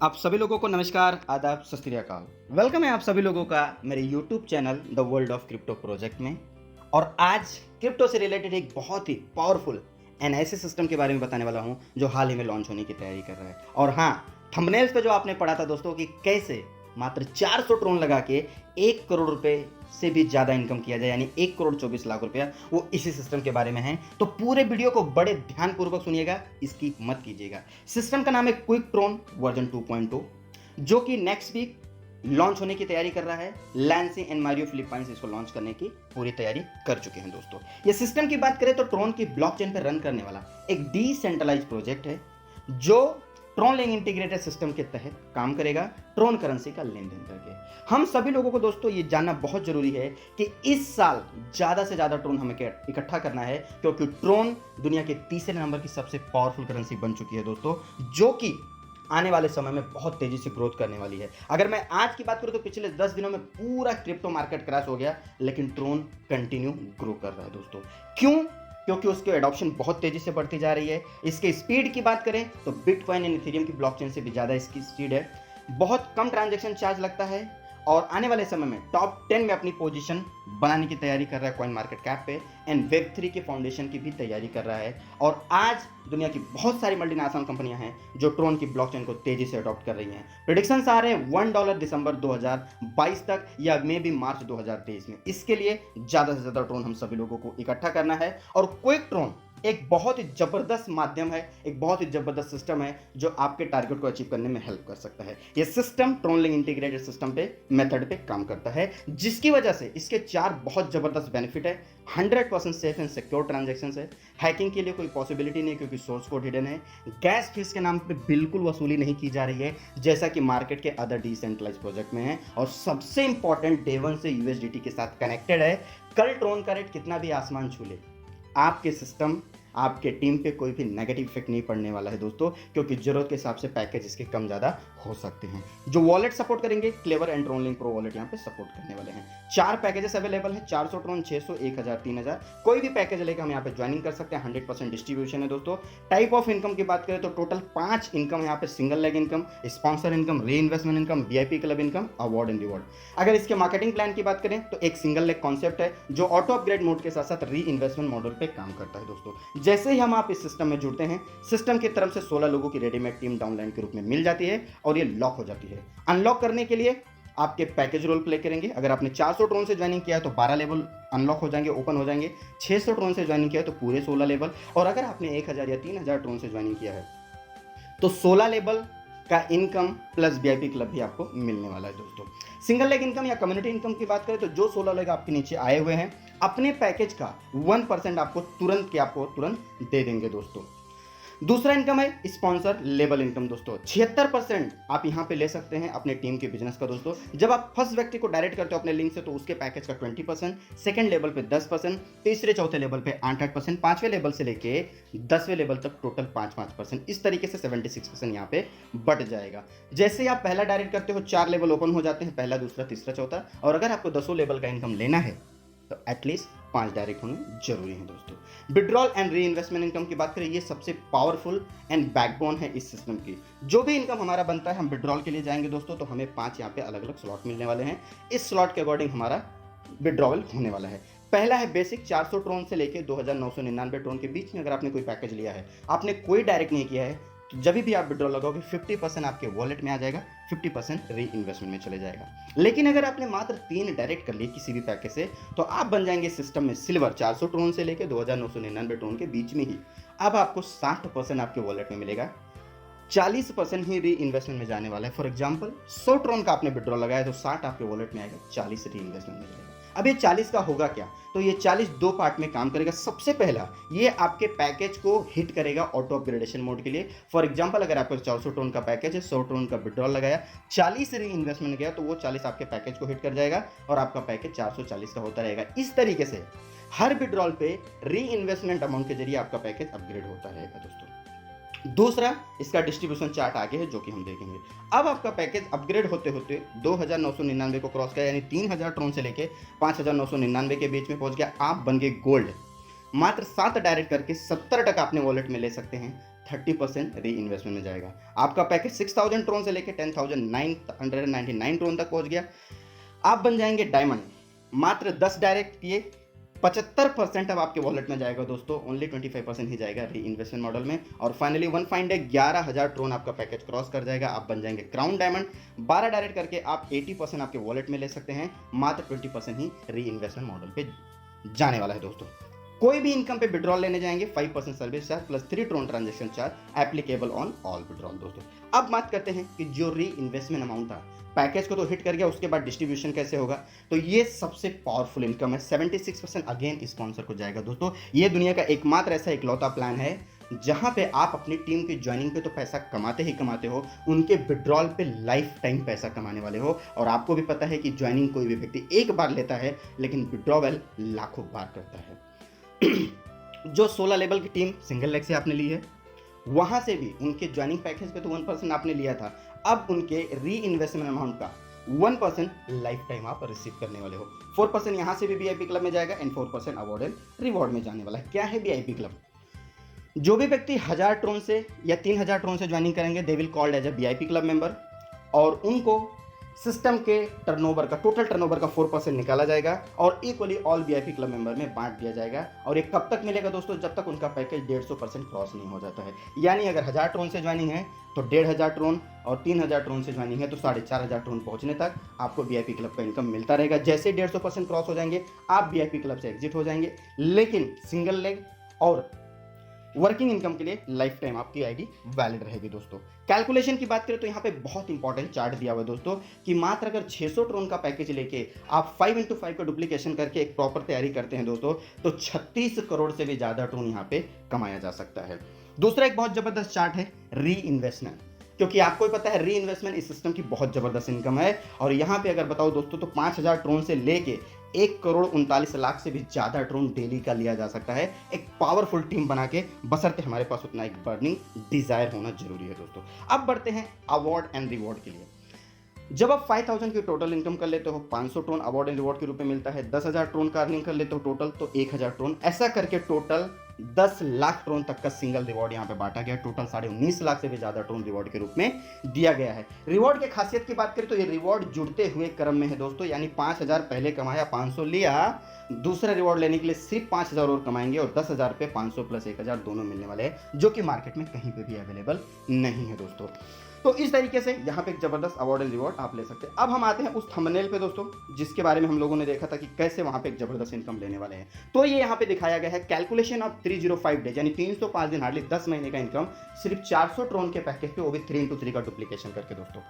आप सभी लोगों को नमस्कार, आदाब, सत श्री अकाल। वेलकम है आप सभी लोगों का मेरे YouTube channel the world of crypto project में। और आज क्रिप्टो से रिलेटेड एक बहुत ही पावरफुल एनआईसी सिस्टम के बारे में बताने वाला हूं जो हाल ही में लॉन्च होने की तैयारी कर रहा है। और हाँ, थंबनेल्स पे जो आपने पढ़ा था दोस्तों कि कैसे मात्र 400 ट्रोन लगा के 1 करोड़ रुपए से भी ज़्यादा इनकम किया जाए, यानी 1 करोड़ 24 लाख रुपया, वो इसी सिस्टम के बारे में है। तो पूरे वीडियो को बड़े ध्यानपूर्वक सुनिएगा, स्किप मत कीजिएगा। सिस्टम का नाम है क्विक ट्रोन वर्जन 2.2, जो कि नेक्स्ट वीक लॉन्च होने की तैयारी कर रहा है। लैंसी एंड मारियो फिलिपाइंस इसको लॉन्च करने की पूरी तैयारी कर चुके हैं दोस्तों। ये सिस्टम की बात करें तो ट्रोन की ब्लॉकचेन पर रन करने वाला एक डिसेंट्रलाइज्ड प्रोजेक्ट है जो ट्रोन लिंक इंटीग्रेटेड सिस्टम के तहत काम करेगा, ट्रोन करेंसी का लेन देन करके। हम सभी लोगों को दोस्तों ये जानना बहुत जरूरी है कि इस साल ज्यादा से ज्यादा ट्रोन हमें इकट्ठा करना है, क्योंकि ट्रोन दुनिया के तीसरे नंबर की सबसे पावरफुल करेंसी बन चुकी है दोस्तों, जो कि आने वाले समय में बहुत तेजी से ग्रोथ करने वाली है। अगर मैं आज की बात करूं तो पिछले 10 दिनों में पूरा क्रिप्टो मार्केट क्रैश हो गया, लेकिन ट्रोन कंटिन्यू ग्रो कर रहा है दोस्तों। क्यों? क्योंकि उसकी एडॉप्शन बहुत तेजी से बढ़ती जा रही है। इसके स्पीड की बात करें तो बिटकॉइन एंड इथेरियम की ब्लॉकचेन से भी ज़्यादा इसकी स्पीड है। बहुत कम ट्रांजैक्शन चार्ज लगता है और आने वाले समय में टॉप 10 में अपनी पोजीशन बनाने की तैयारी कर रहा है कॉइन मार्केट कैप पे, एंड वेब3 के फाउंडेशन की भी तैयारी कर रहा है। और आज दुनिया की बहुत सारी मल्टीनेशनल कंपनियां हैं जो ट्रोन की ब्लॉकचेन को तेजी से अडॉप्ट कर रही हैं। प्रेडिक्शंस आ रहे हैं $1 दिसंबर 2022 तक या मे बी मार्च 2023 में। इसके लिए ज़्यादा से ज़्यादा ट्रोन हम सभी लोगों को इकट्ठा करना है। और क्विक ट्रोन एक बहुत ही जबरदस्त माध्यम है, एक बहुत ही जबरदस्त सिस्टम है जो आपके टारगेट को अचीव करने में हेल्प कर सकता है। यह system Tron link integrated system पे मेथड पे काम करता है, जिसकी वजह से इसके 4 बहुत जबरदस्त बेनिफिट है। 100% सेफ एंड सिक्योर ट्रांजैक्शंस है। हैकिंग के लिए कोई पॉसिबिलिटी नहीं क्योंकि सोर्स कोड हिडन है। गैस फीस के नाम पे बिल्कुल वसूली नहीं की जा रही है जैसा कि मार्केट के अदर डिसेंट्रलाइज्ड प्रोजेक्ट में है। और सबसे इंपॉर्टेंट, डे 1 से यूएसडीटी के साथ कनेक्टेड है। कल ट्रोन का रेट कितना भी आसमान छू ले, आपके सिस्टम, आपके टीम पे कोई भी नेगेटिव इफेक्ट नहीं पड़ने वाला है दोस्तों, क्योंकि जरूरत के हिसाब से पैकेज इसके कम ज़्यादा हो सकते हैं। जो वॉलेट सपोर्ट करेंगे, clever and Tron link pro wallet यहाँ पे सपोर्ट करने वाले हैं। 4 पैकेजेस अवेलेबल है, 400 ट्रोन, 600, 1000, 3000। कोई भी पैकेज लेकर हम यहाँ पे ज्वाइनिंग कर सकते हैं। 100% डिस्ट्रीब्यूशन है दोस्तों। टाइप ऑफ इनकम की बात करें तो टोटल 5 इनकम यहाँ पे: single leg income, sponsor income, reinvestment income, VIP club income, award and reward. अगर इसके मार्केटिंग प्लान की बात करें तो एक सिंगल लेग कॉन्सेप्ट है जो ऑटो अपग्रेड मोड के साथ साथ री इन्वेस्टमेंट मॉडल पे काम करता है दोस्तों। जैसे ही हम आप सिस्टम में जुड़ते हैं, सिस्टम की तरफ से 16 लोगों की रेडीमेड टीम डाउनलाइन के रूप में मिल जाती है और ये लॉक हो जाती है। अनलॉक करने के लिए आपके पैकेज रोल प्ले करेंगे। अगर आपने 400 ट्रोन से ज्वाइनिंग किया है तो 12 लेवल अनलॉक हो जाएंगे, ओपन हो जाएंगे। 600 ट्रोन से ज्वाइनिंग किया है तो पूरे 16 लेवल। और अगर आपने 1000 या 3000 ट्रोन से ज्वाइनिंग किया है तो 16 लेवल का इनकम प्लस वीआईपी क्लब भी आपको मिलने वाला है दोस्तों। सिंगल लेग इनकम या कम्युनिटी इनकम की बात करें तो जो 16 लेग आपके नीचे आए हुए हैं, अपने पैकेज का 1% आपको तुरंत दे देंगे दोस्तों। दूसरा इनकम है स्पॉन्सर लेवल इनकम दोस्तों। 76% आप यहां पे ले सकते हैं अपने टीम के बिजनेस का दोस्तों। जब आप फर्स्ट व्यक्ति को डायरेक्ट करते हो अपने लिंक से तो उसके पैकेज का 20%, सेकंड लेवल पे 10%, तीसरे चौथे लेवल पे 8%, पांचवें लेवल से लेके 10वें लेवल तक टोटल 5%। इस तरीके से 76% यहाँ पे बढ़ जाएगा। जैसे ही आप पहला डायरेक्ट करते हो 4 लेवल ओपन हो जाते हैं, पहला, दूसरा, तीसरा, चौथा। और अगर आपको 10 लेवल का इनकम लेना है तो एटलीस्ट 5 डायरेक्ट होने जरूरी है दोस्तों। Withdrawal and re investment income की बात करें, ये सबसे पावरफुल एंड बैकबोन है इस सिस्टम की। जो भी इनकम हमारा बनता है, हम विड्रॉल के लिए जाएंगे दोस्तों तो हमें 5 यहाँ पे अलग अलग स्लॉट मिलने वाले हैं। इस स्लॉट के अकॉर्डिंग हमारा विड्रॉवल होने वाला है। पहला है बेसिक 400 ट्रोन से लेके 2999 ट्रोन के बीच में अगर आपने कोई पैकेज लिया है, आपने कोई डायरेक्ट नहीं किया है, तो जब भी आप विड्रॉल लगाओगे 50% आपके वॉलेट में आ जाएगा, 50% री इन्वेस्टमेंट में चले जाएगा। लेकिन अगर आपने मात्र 3 डायरेक्ट कर लिए किसी भी पैकेज से तो आप बन जाएंगे सिस्टम में सिल्वर, 400 ट्रोन से लेकर 2999 ट्रोन के बीच में ही। अब आपको 60% आपके वॉलेट में मिलेगा, 40% ही री इन्वेस्टमेंट में जाने वाला है। फॉर एग्जाम्पल 100 ट्रोन का आपने विड्रॉल लगाया तो 60 आपके वॉलेट में आएगा, 40 री इन्वेस्टमेंट में जाएगा। अब ये 40 का होगा क्या? तो ये 40 2 पार्ट में काम करेगा। सबसे पहला, ये आपके पैकेज को हिट करेगा ऑटो अपग्रेडेशन मोड के लिए। फॉर एग्जांपल अगर आपका 400 टोन का पैकेज है, 100 टोन का विड्रॉल लगाया, 40 री इन्वेस्टमेंट गया तो वो 40 आपके पैकेज को हिट कर जाएगा और आपका पैकेज 440 का होता रहेगा। इस तरीके से हर विड्रॉल पे री इन्वेस्टमेंट अमाउंट के जरिए आपका पैकेज अपग्रेड होता रहेगा दोस्तों। दूसरा, इसका डिस्ट्रीब्यूशन चार्ट आगे है जो कि हम देखेंगे। अब आपका पैकेज अपग्रेड होते होते 2999 को क्रॉस किया, यानी 3000 ट्रोन से लेके 5999 के बीच में पहुंच गया। आप बन गए गोल्ड। मात्र 7 डायरेक्ट करके 70% अपने वॉलेट में ले सकते हैं। 30% री इन्वेस्टमेंट में जाएगा। आपका पैकेज 6000 ट्रोन से लेकर 10,999 ट्रोन तक पहुंच गया। आप बन जाएंगे डायमंड। मात्र 10 डायरेक्ट किए, 75% अब आपके वॉलेट में जाएगा दोस्तों, ओनली 25% ही जाएगा री इन्वेस्टमेंट मॉडल में। और finally one fine day 11,000 Tron आपका पैकेज क्रॉस कर जाएगा, आप बन जाएंगे क्राउन डायमंड। 12 डायरेक्ट करके आप 80% आपके वॉलेट में ले सकते हैं, मात्र 20% ही री इन्वेस्टमेंट मॉडल पे जाने वाला है दोस्तों। कोई भी इनकम पे विड्रॉल लेने जाएंगे 5% service charge plus 3 Tron transaction charge applicable on all withdrawal दोस्तों। अब बात करते हैं कि जो री इन्वेस्टमेंट अमाउंट था, पैकेज को तो हिट कर गया, उसके बाद डिस्ट्रीब्यूशन कैसे होगा, तो ये सबसे पावरफुल इनकम है। 76% अगेन स्पॉन्सर को जाएगा दोस्तों। ये दुनिया का एकमात्र ऐसा इकलौता प्लान है जहां पे आप अपनी टीम की ज्वाइनिंग पे तो पैसा कमाते ही कमाते हो, उनके विड्रॉल पे लाइफ टाइम पैसा कमाने वाले हो। और आपको भी पता है कि ज्वाइनिंग कोई भी व्यक्ति एक बार लेता है, लेकिन विड्रॉवल लाखों बार करता है। जो 16 लेवल की टीम सिंगल लेग से आपने ली है, वहां से भी उनके ज्वाइनिंग पैकेज पे तो 1% आपने लिया था, अब उनके री इन्वेस्टमेंट अमाउंट का 1% लाइफ टाइम आप रिसीव करने वाले हो। 4% यहां से भी वीआईपी क्लब में जाएगा एंड 4% अवार्ड एंड रिवॉर्ड में जाने वाला है। क्या है वीआईपी क्लब? जो भी व्यक्ति 1000 ट्रोन से या 3000 ट्रोन से ज्वाइनिंग करेंगे, they will called as a VIP club member, और उनको सिस्टम के टर्नओवर का, टोटल टर्नओवर का 4% निकाला जाएगा और equally all VIP club member में बांट दिया जाएगा। और ये कब तक मिलेगा दोस्तों? जब तक उनका पैकेज 150% क्रॉस नहीं हो जाता है। यानी अगर 1000 ट्रोन से ज्वाइनिंग है तो 1500 ट्रोन, और 3000 ट्रोन से ज्वाइनिंग है तो 4500 ट्रोन पहुंचने तक आपको वीआईपी क्लब का इनकम मिलता रहेगा। जैसे 150% क्रॉस हो जाएंगे, आप वीआईपी क्लब से एग्जिट हो जाएंगे, लेकिन सिंगल लेग और वर्किंग इनकम के लिए लाइफ टाइम आपकी आईडी वैलिड रहेगी दोस्तों। कैलकुलेशन की बात करें तो यहाँ पे बहुत इंपॉर्टेंट चार्ट दिया हुआ है दोस्तों कि मात्र अगर 600 ट्रोन का पैकेज लेके आप 5x5 का डुप्लीकेशन करके एक प्रॉपर तैयारी करते हैं दोस्तों, तो 36 करोड़ से भी ज्यादा ट्रोन यहाँ पे कमाया जा सकता है। दूसरा एक बहुत जबरदस्त चार्ट है री इन्वेस्टमेंट, क्योंकि आपको ही पता है री इन्वेस्टमेंट इस सिस्टम की बहुत जबरदस्त इनकम है। और यहाँ पे अगर बताओ दोस्तों तो 5000 ट्रोन से लेके 1,39,00,000 से भी ज्यादा ट्रोन डेली का लिया जा सकता है, एक पावरफुल टीम बना के, बशर्ते हमारे पास उतना एक बर्निंग डिजायर होना जरूरी है दोस्तों। अब बढ़ते हैं अवार्ड एंड रिवॉर्ड के लिए। जब आप 5000 की टोटल इनकम कर लेते हो, 500 ट्रोन अवार्ड एंड रिवॉर्ड के रूप में मिलता है। 10,000 ट्रोन का अर्निंग कर लेते हो टोटल, तो 1000 ट्रोन, ऐसा करके टोटल 10 लाख ट्रोन तक का सिंगल रिवॉर्ड यहाँ पे बांटा गया। टोटल 19.5 लाख से भी ज्यादा ट्रोन रिवॉर्ड के रूप में दिया गया है। रिवॉर्ड की खासियत की बात करें तो ये रिवॉर्ड जुड़ते हुए क्रम में है दोस्तों, यानी 5000 पहले कमाया, 500 लिया, दूसरा रिवॉर्ड लेने के लिए सिर्फ 5000 और कमाएंगे और 10,000 पे 500 प्लस 1000 दोनों मिलने वाले हैं, जो कि मार्केट में कहीं पे भी अवेलेबल नहीं है दोस्तों। तो इस तरीके से यहाँ पे एक जबरदस्त अवार्ड एंड रिवॉर्ड आप ले सकते हैं। अब हम आते हैं उस थंबनेल पे दोस्तों, जिसके बारे में हम लोगों ने देखा था कि कैसे वहाँ पे एक जबरदस्त इनकम लेने वाले हैं। तो ये यहाँ पे दिखाया गया है कैलकुलेशन ऑफ 305 डेज, यानी 305 दिन, हार्डली 10 महीने का इनकम सिर्फ 400 ट्रोन के पैकेज पे, वो भी 3x3 का डुप्लीकेशन करके दोस्तों।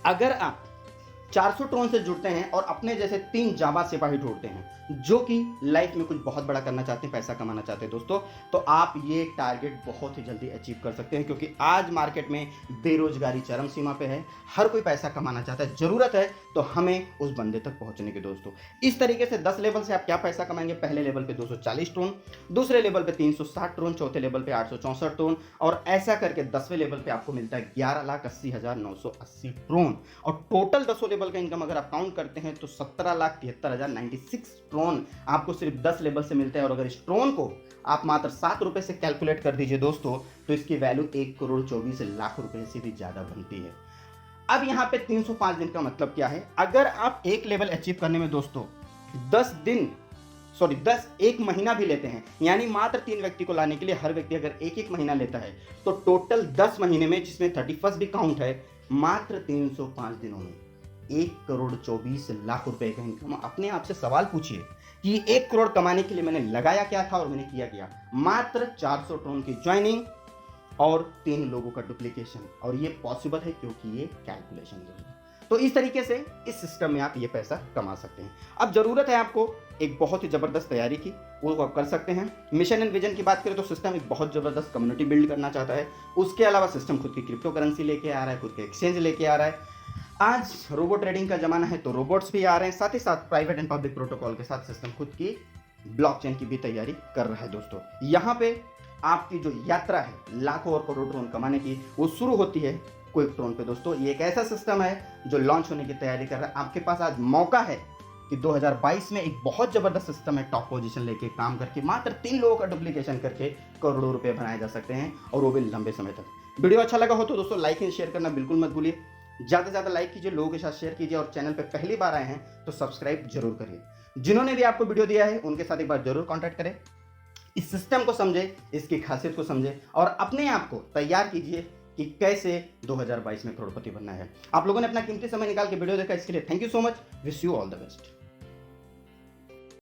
अगर आप 400 ट्रोन से जुड़ते हैं और अपने जैसे 3 जाबाज सिपाही ढूंढते हैं जो कि लाइफ में कुछ बहुत बड़ा करना चाहते हैं, पैसा कमाना चाहते हैं दोस्तों, तो आप ये टारगेट बहुत ही जल्दी अचीव कर सकते हैं। क्योंकि आज मार्केट में बेरोजगारी चरम सीमा पे है, हर कोई पैसा कमाना चाहता है, जरूरत है तो हमें उस बंदे तक पहुंचने की दोस्तों। इस तरीके से 10 लेवल से आप क्या पैसा कमाएंगे? पहले लेवल पे 240 ट्रोन, दूसरे लेवल पे 360 ट्रोन, चौथे लेवल पे 864 ट्रोन, और ऐसा करके 10वें लेवल पे आपको मिलता है 11,80,980 ट्रोन। और टोटल 10 लेवल का इनकम अगर आप काउंट करते हैं तो 17,73,096 ट्रोन आपको सिर्फ 10 लेवल से मिलते हैं। और अगर इस ट्रोन को आप मात्र 7 रुपए से कैलकुलेट कर दीजिए दोस्तों, तो इसकी वैल्यू 1,24,00,000 रुपए से भी ज्यादा बनती है। अब यहाँ पे 305 दिन का मतलब क्या है? अगर आप एक लेवल अचीव करने में दोस्तों 1 महीना भी लेते हैं, यानी मात्र 3 व्यक्ति को लाने के लिए हर व्यक्ति अगर एक महीना लेता है, तो टोटल 10 महीने में, जिसमें 31 भी काउंट है, मात्र 305 दिनों में 1,24,00,000 रुपए का इनकम। अपने आप से सवाल पूछिए कि 1 करोड़ कमाने के लिए मैंने लगाया क्या था और मैंने किया क्या? मात्र 400 ट्रोन की ज्वाइनिंग और 3 लोगों का डुप्लीकेशन। और ये पॉसिबल है क्योंकि ये कैलकुलेशन है। तो इस तरीके से इस सिस्टम में आप ये पैसा कमा सकते हैं। अब जरूरत है आपको एक बहुत ही जबरदस्त तैयारी की, वो आप कर सकते हैं। मिशन एंड विजन की बात करें तो सिस्टम एक बहुत जबरदस्त कम्युनिटी बिल्ड करना चाहता है। उसके अलावा सिस्टम खुद की क्रिप्टो करेंसी लेके आ रहा है, खुद के एक्सचेंज लेके आ रहा है। आज रोबोट ट्रेडिंग का जमाना है तो रोबोट्स भी आ रहे हैं, साथ ही साथ प्राइवेट एंड पब्लिक प्रोटोकॉल के साथ सिस्टम खुद की ब्लॉकचेन की भी तैयारी कर रहा है दोस्तों। यहाँ पे आपकी जो यात्रा है लाखों और करोड़ों ट्रोन कमाने की, वो शुरू होती है क्विक ट्रोन पे दोस्तों। ये एक ऐसा सिस्टम है जो लॉन्च होने की तैयारी कर रहा है। आपके पास आज मौका है कि 2022 में एक बहुत जबरदस्त सिस्टम है, टॉप पोजीशन लेके काम करके मात्र 3 लोगों का डुप्लीकेशन करके करोड़ों रुपए बनाए जा सकते हैं, और वो भी लंबे समय तक। वीडियो अच्छा लगा हो तो दोस्तों लाइक एंड शेयर करना बिल्कुल मत भूलिए। ज़्यादा से ज़्यादा लाइक कीजिए, लोगों के साथ शेयर कीजिए, और चैनल पर पहली बार आए हैं तो सब्सक्राइब जरूर करिए। जिन्होंने भी आपको वीडियो दिया है उनके साथ एक बार जरूर कॉन्टैक्ट करें, इस सिस्टम को समझे, इसकी खासियत को समझे, और अपने आप को तैयार कीजिए कि कैसे 2022 में करोड़पति बनना है। आप लोगों ने अपना कीमती समय निकाल के वीडियो देखा, इसके लिए thank you so much. Wish you all the best.